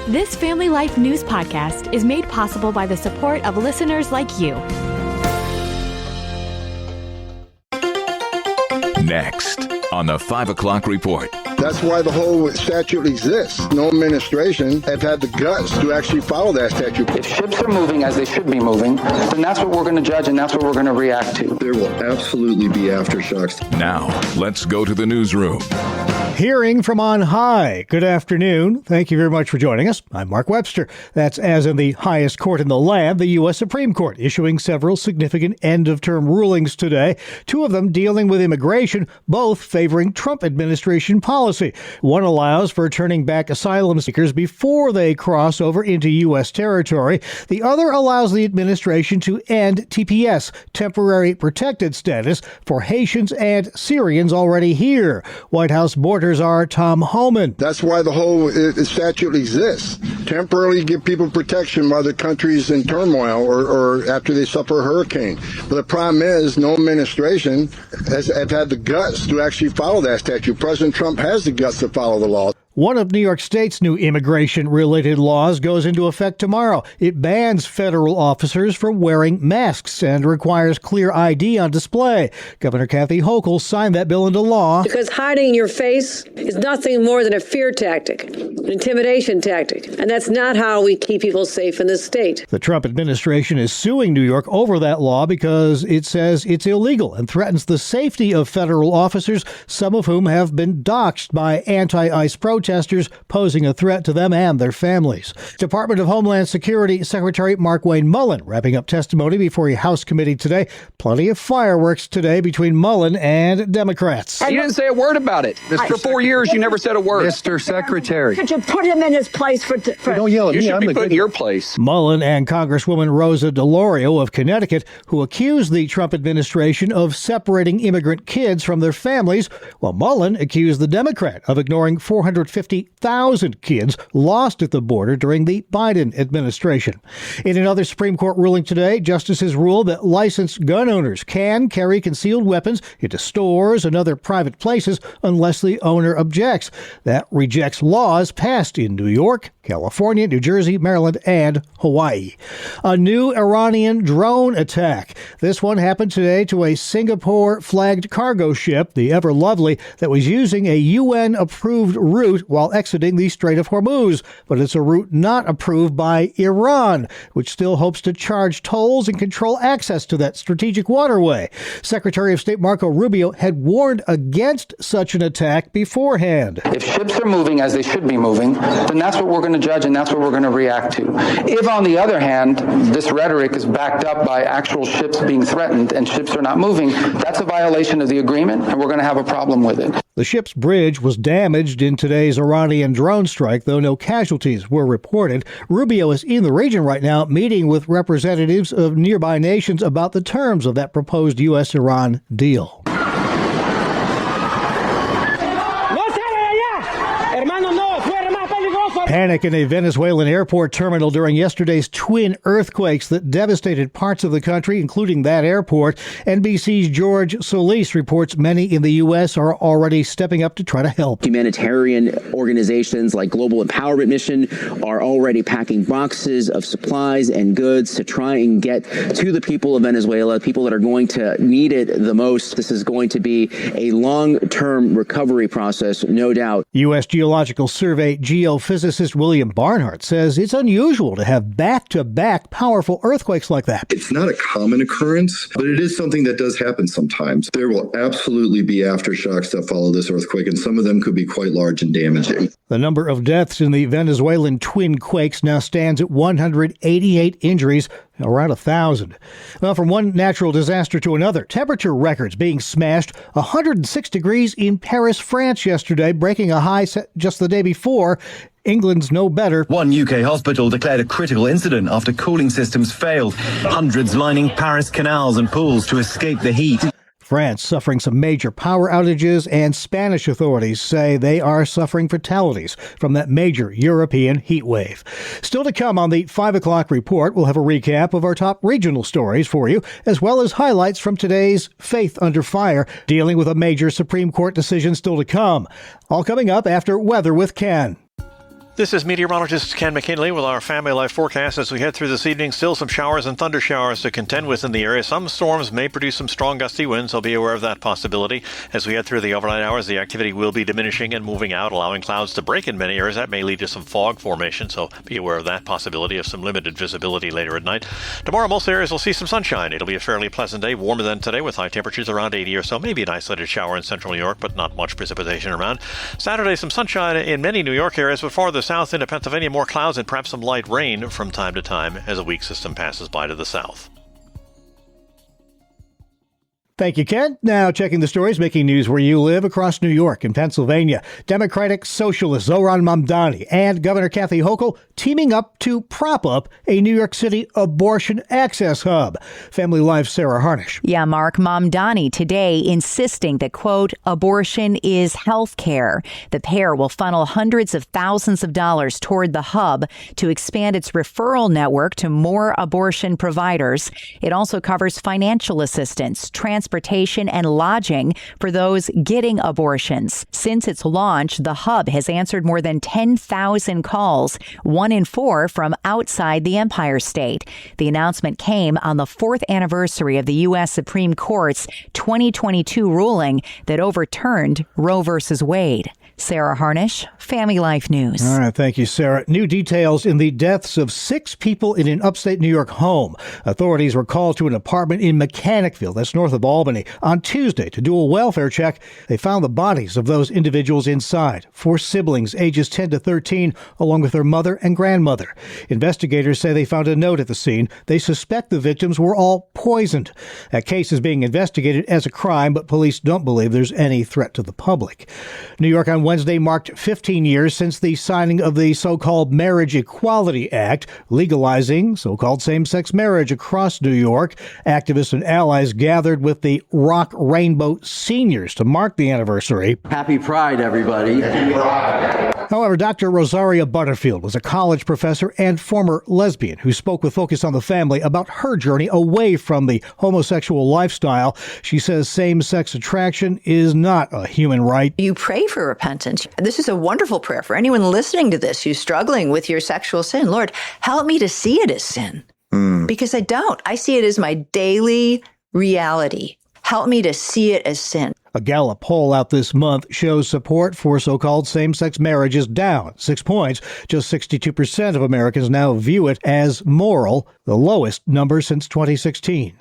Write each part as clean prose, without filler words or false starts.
This Family Life News podcast is made possible by the support of listeners like you. Next on the 5 o'clock report. That's why the whole statute exists. No administration have had the guts to actually follow that statute. If ships are moving as they should be moving, then that's what we're going to judge and that's what we're going to react to. There will absolutely be aftershocks. Now, let's go to the newsroom. Hearing from on high. Good afternoon. Thank you very much for joining us. I'm Mark Webster. That's as in the highest court in the land, the U.S. Supreme Court, issuing several significant end-of-term rulings today, two of them dealing with immigration, both favoring Trump administration policy. One allows for turning back asylum seekers before they cross over into U.S. territory. The other allows the administration to end TPS, temporary protected status, for Haitians and Syrians already here. White House Border are Tom Homan. That's why the whole statute exists. Temporarily give people protection while the country's in turmoil or after they suffer a hurricane. But the problem is no administration have had the guts to actually follow that statute. President Trump has the guts to follow the law. One of New York State's new immigration-related laws goes into effect tomorrow. It bans federal officers from wearing masks and requires clear ID on display. Governor Kathy Hochul signed that bill into law. Because hiding your face is nothing more than a fear tactic, an intimidation tactic. And that's not how we keep people safe in this state. The Trump administration is suing New York over that law because it says it's illegal and threatens the safety of federal officers, some of whom have been doxxed by anti-ICE protesters posing a threat to them and their families. Department of Homeland Security Secretary Markwayne Mullin wrapping up testimony before a House committee today. Plenty of fireworks today between Mullin and Democrats. You didn't say a word about it. For 4 years, you never said a word. Mr. Secretary. Could you put him in his place for Don't yell at You me. should I'm be the put in good your place. Mullin and Congresswoman Rosa DeLauro of Connecticut, who accused the Trump administration of separating immigrant kids from their families, while Mullin accused the Democrat of ignoring 450,000 kids lost at the border during the Biden administration. In another Supreme Court ruling today, justices ruled that licensed gun owners can carry concealed weapons into stores and other private places unless the owner objects. That rejects laws passed in New York, California, New Jersey, Maryland, and Hawaii. A new Iranian drone attack. This one happened today to a Singapore-flagged cargo ship, the Ever Lovely, that was using a UN-approved route while exiting the Strait of Hormuz. But it's a route not approved by Iran, which still hopes to charge tolls and control access to that strategic waterway. Secretary of State Marco Rubio had warned against such an attack beforehand. If ships are moving as they should be moving, then that's what we're going to judge and that's what we're going to react to. If, on the other hand, this rhetoric is backed up by actual ships being threatened and ships are not moving, that's a violation of the agreement and we're going to have a problem with it. The ship's bridge was damaged in today's Iranian drone strike, though no casualties were reported. Rubio is in the region right now meeting with representatives of nearby nations about the terms of that proposed U.S.-Iran deal. Panic in a Venezuelan airport terminal during yesterday's twin earthquakes that devastated parts of the country, including that airport. NBC's George Solis reports many in the U.S. are already stepping up to try to help. Humanitarian organizations like Global Empowerment Mission are already packing boxes of supplies and goods to try and get to the people of Venezuela, people that are going to need it the most. This is going to be a long-term recovery process, no doubt. U.S. Geological Survey geophysicist William Barnhart says it's unusual to have back-to-back powerful earthquakes like that. It's not a common occurrence, but it is something that does happen sometimes. There will absolutely be aftershocks that follow this earthquake, and some of them could be quite large and damaging. The number of deaths in the Venezuelan twin quakes now stands at 188 injuries, around 1,000. Well, from one natural disaster to another, temperature records being smashed. 106 degrees in Paris, France yesterday, breaking a high set just the day before. England's no better. One UK hospital declared a critical incident after cooling systems failed. Hundreds lining Paris canals and pools to escape the heat. France suffering some major power outages, and Spanish authorities say they are suffering fatalities from that major European heat wave. Still to come on the 5 o'clock report, we'll have a recap of our top regional stories for you, as well as highlights from today's Faith Under Fire, dealing with a major Supreme Court decision still to come. All coming up after Weather with Ken. This is meteorologist Ken McKinley with our Family Life forecast. As we head through this evening, still some showers and thunder showers to contend with in the area. Some storms may produce some strong gusty winds, so be aware of that possibility. As we head through the overnight hours, the activity will be diminishing and moving out, allowing clouds to break in many areas. That may lead to some fog formation, so be aware of that possibility of some limited visibility later at night. Tomorrow, most areas will see some sunshine. It'll be a fairly pleasant day, warmer than today, with high temperatures around 80 or so. Maybe an isolated shower in central New York, but not much precipitation around. Saturday, some sunshine in many New York areas, but farther south into Pennsylvania, more clouds and perhaps some light rain from time to time as a weak system passes by to the south. Thank you, Ken. Now checking the stories making news where you live across New York and Pennsylvania. Democratic Socialist Zohran Mamdani and Governor Kathy Hochul teaming up to prop up a New York City abortion access hub. Family Life's Sarah Harnish. Yeah, Mark, Mamdani today insisting that, quote, abortion is health care. The pair will funnel hundreds of thousands of dollars toward the hub to expand its referral network to more abortion providers. It also covers financial assistance, transportation, and lodging for those getting abortions. Since its launch, the hub has answered more than 10,000 calls, 1 in 4 from outside the Empire State. The announcement came on the 4th anniversary of the U.S. Supreme Court's 2022 ruling that overturned Roe v. Wade. Sarah Harnish, Family Life News. All right, thank you, Sarah. New details in the deaths of 6 people in an upstate New York home. Authorities were called to an apartment in Mechanicville, that's north of Albany, on Tuesday to do a welfare check. They found the bodies of those individuals inside, 4 siblings ages 10 to 13, along with their mother and grandmother. Investigators say they found a note at the scene. They suspect the victims were all poisoned. That case is being investigated as a crime, but police don't believe there's any threat to the public. New York on Wednesday marked 15 years since the signing of the so-called Marriage Equality Act, legalizing so-called same-sex marriage across New York. Activists and allies gathered with the Rock Rainbow Seniors to mark the anniversary. Happy Pride, everybody. Happy Pride. However, Dr. Rosaria Butterfield was a college professor and former lesbian who spoke with Focus on the Family about her journey away from the homosexual lifestyle. She says same-sex attraction is not a human right. You pray for repentance. This is a wonderful prayer for anyone listening to this who's struggling with your sexual sin. Lord, help me to see it as sin. Because I don't. I see it as my daily reality. Help me to see it as sin. A Gallup poll out this month shows support for so-called same-sex marriage is down 6 points. Just 62% of Americans now view it as moral, the lowest number since 2016.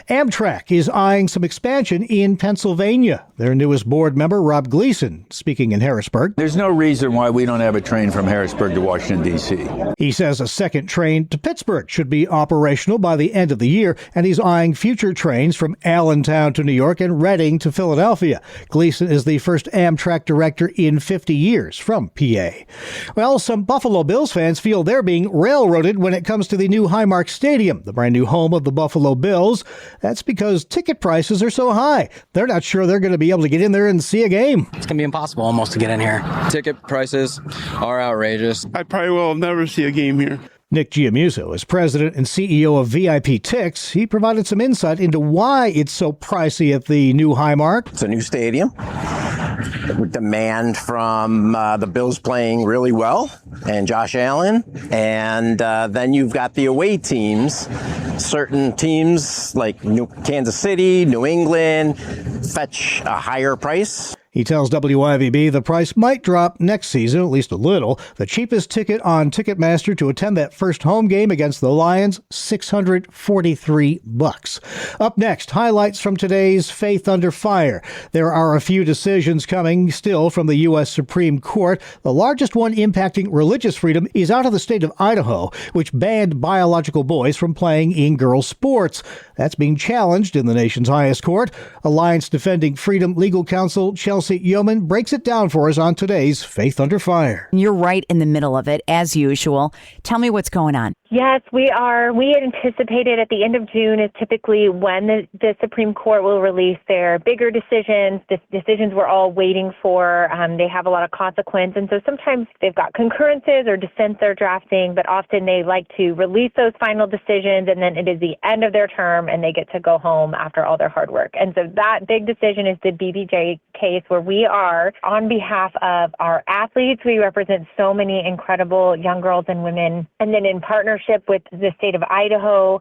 Amtrak is eyeing some expansion in Pennsylvania. Their newest board member, Rob Gleason, speaking in Harrisburg. There's no reason why we don't have a train from Harrisburg to Washington, D.C. He says a second train to Pittsburgh should be operational by the end of the year, and he's eyeing future trains from Allentown to New York and Reading to Philadelphia. Gleason is the first Amtrak director in 50 years from PA. Well, some Buffalo Bills fans feel they're being railroaded when it comes to the new Highmark Stadium, the brand new home of the Buffalo Bills. That's because ticket prices are so high. They're not sure they're going to be able to get in there and see a game. It's going to be impossible almost to get in here. Ticket prices are outrageous. I probably will never see a game here. Nick Giamuso is president and CEO of VIP Tix. He provided some insight into why it's so pricey at the new Highmark. It's a new stadium. Demand from the Bills playing really well and Josh Allen. And then you've got the away teams. Certain teams like Kansas City, New England fetch a higher price. He tells WIVB the price might drop next season, at least a little. The cheapest ticket on Ticketmaster to attend that first home game against the Lions, $643. Up next, highlights from today's Faith Under Fire. There are a few decisions coming still from the U.S. Supreme Court. The largest one impacting religious freedom is out of the state of Idaho, which banned biological boys from playing in girls' sports. That's being challenged in the nation's highest court. Alliance Defending Freedom legal counsel Chelsea Yeoman breaks it down for us on today's Faith Under Fire. You're right in the middle of it, as usual. Tell me what's going on. Yes, we are. We had anticipated at the end of June is typically when the Supreme Court will release their bigger decisions. The decisions we're all waiting for. They have a lot of consequence. And so sometimes they've got concurrences or dissents they're drafting, but often they like to release those final decisions and then it is the end of their term and they get to go home after all their hard work. And so that big decision is the BBJ case where we are, on behalf of our athletes, we represent so many incredible young girls and women. And then in partnership with the state of Idaho,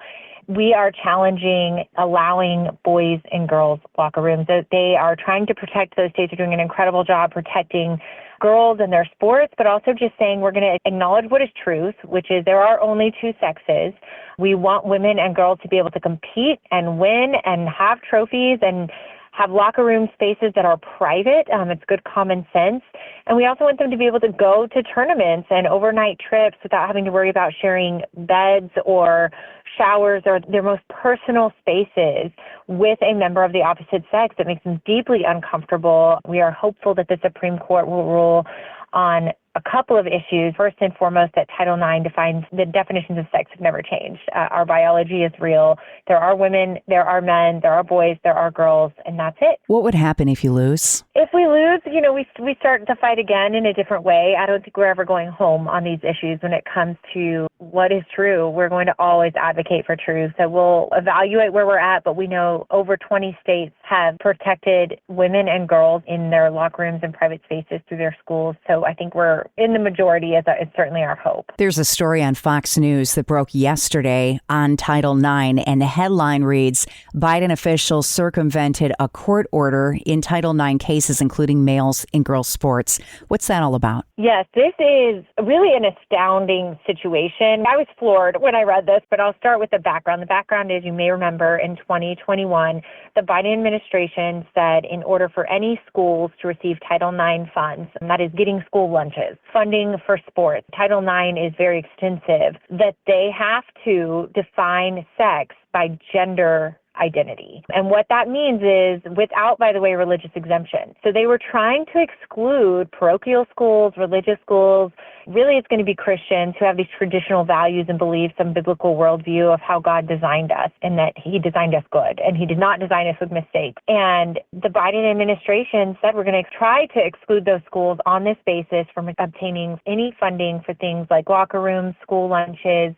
we are challenging allowing boys and girls locker rooms. They are trying to protect those states. Are doing an incredible job protecting girls and their sports, but also just saying we're going to acknowledge what is truth, which is there are only two sexes. We want women and girls to be able to compete and win and have trophies and have locker room spaces that are private. It's good common sense. And we also want them to be able to go to tournaments and overnight trips without having to worry about sharing beds or showers or their most personal spaces with a member of the opposite sex that makes them deeply uncomfortable. We are hopeful that the Supreme Court will rule on a couple of issues. First and foremost, that Title IX defines the definitions of sex have never changed. Our biology is real. There are women, there are men, there are boys, there are girls, and that's it. What would happen if you lose? If we lose, we start the fight again in a different way. I don't think we're ever going home on these issues when it comes to what is true. We're going to always advocate for truth. So we'll evaluate where we're at, but we know over 20 states have protected women and girls in their locker rooms and private spaces through their schools. So I think we're in the majority. It's certainly our hope. There's a story on Fox News that broke yesterday on Title IX, and the headline reads, Biden officials circumvented a court order in Title IX cases, including males and girls sports. What's that all about? Yes, this is really an astounding situation. I was floored when I read this, but I'll start with the background. The background is, you may remember, in 2021, the Biden administration said in order for any schools to receive Title IX funds, and that is getting school lunches, funding for sports, Title IX is very extensive, that they have to define sex by gender identity. And what that means is without, by the way, religious exemption. So they were trying to exclude parochial schools, religious schools. Really, it's going to be Christians who have these traditional values and beliefs, some biblical worldview of how God designed us and that he designed us good and he did not design us with mistakes. And the Biden administration said we're going to try to exclude those schools on this basis from obtaining any funding for things like locker rooms, school lunches,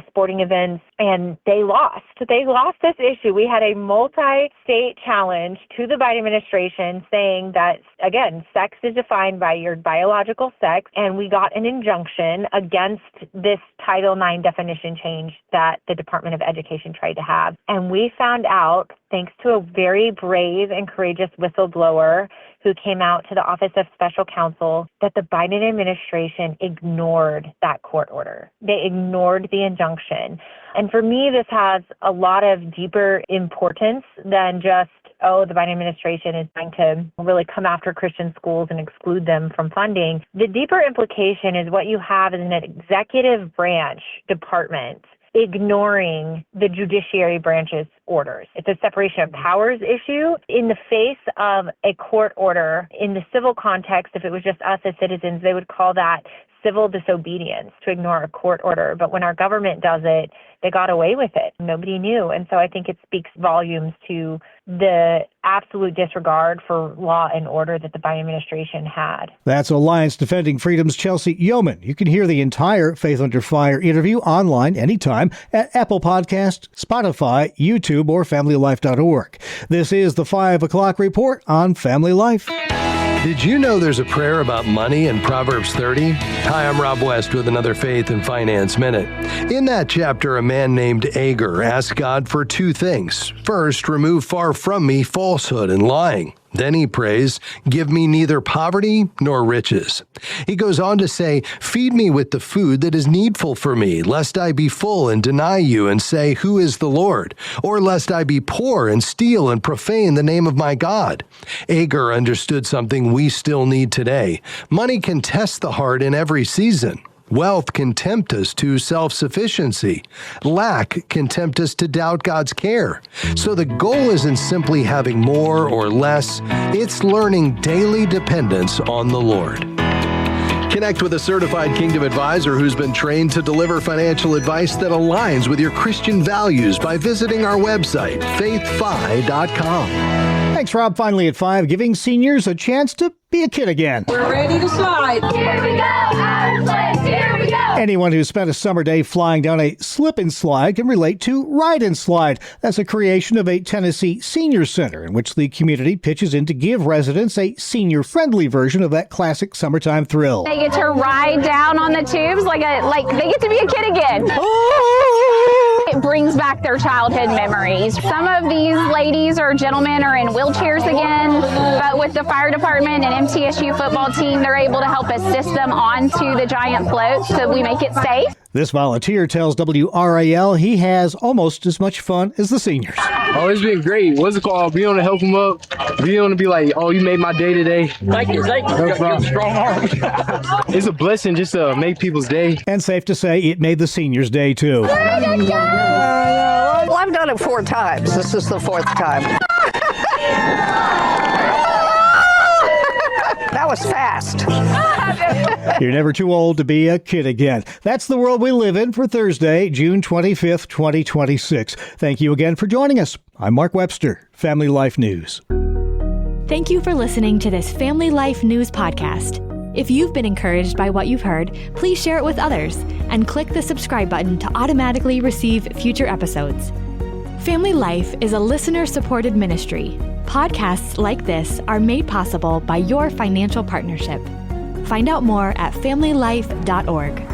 sporting events, and they lost. They lost this issue. We had a multi-state challenge to the Biden administration saying that, again, sex is defined by your biological sex, and we got an injunction against this Title IX definition change that the Department of Education tried to have. And we found out, thanks to a very brave and courageous whistleblower who came out to the Office of Special Counsel, that the Biden administration ignored that court order. They ignored the injunction. And for me, this has a lot of deeper importance than just, the Biden administration is trying to really come after Christian schools and exclude them from funding. The deeper implication is what you have is an executive branch department ignoring the judiciary branch's orders. It's a separation of powers issue. In the face of a court order, in the civil context, if it was just us as citizens, they would call that civil disobedience to ignore a court order. But when our government does it, they got away with it. Nobody knew. And so I think it speaks volumes to the absolute disregard for law and order that the Biden administration had. That's Alliance Defending Freedom's Chelsea Yeoman. You can hear the entire Faith Under Fire interview online anytime at Apple Podcast, Spotify, YouTube, or FamilyLife.org. This is the 5 o'clock report on Family Life. Did you know there's a prayer about money in Proverbs 30? Hi, I'm Rob West with another Faith and Finance Minute. In that chapter, a man named Agur asked God for two things. First, remove far from me falsehood and lying. Then he prays, give me neither poverty nor riches. He goes on to say, feed me with the food that is needful for me, lest I be full and deny you and say, who is the Lord? Or lest I be poor and steal and profane the name of my God. Agur understood something we still need today. Money can test the heart in every season. Wealth can tempt us to self-sufficiency. Lack can tempt us to doubt God's care. So the goal isn't simply having more or less, it's learning daily dependence on the Lord. Connect with a certified Kingdom advisor who's been trained to deliver financial advice that aligns with your Christian values by visiting our website, faithfi.com. Thanks, Rob. Finally at 5, giving seniors a chance to be a kid again. We're ready to slide. Here we go, out of place. Here we go. Anyone who spent a summer day flying down a slip and slide can relate to Ride and Slide. That's a creation of a Tennessee senior center in which the community pitches in to give residents a senior-friendly version of that classic summertime thrill. They get to ride down on the tubes like they get to be a kid again. It brings back their childhood memories. Some of these ladies or gentlemen are in wheelchairs again, but with the fire department and MTSU football team, they're able to help assist them onto the giant float so we make it safe. This volunteer tells WRAL he has almost as much fun as the seniors. Oh, it's been great. What's it called? Being able to help them up. Being able to be like, oh, you made my day today. Thank you. No problem. Strong arms. It's a blessing just to make people's day. And safe to say it made the seniors' day, too. Well, I've done it 4 times. This is the 4th time. That was fast. You're never too old to be a kid again. That's the world we live in for Thursday, June 25th, 2026. Thank you again for joining us. I'm Mark Webster, Family Life News. Thank you for listening to this Family Life News podcast. If you've been encouraged by what you've heard, please share it with others and click the subscribe button to automatically receive future episodes. Family Life is a listener-supported ministry. Podcasts like this are made possible by your financial partnership. Find out more at familylife.org.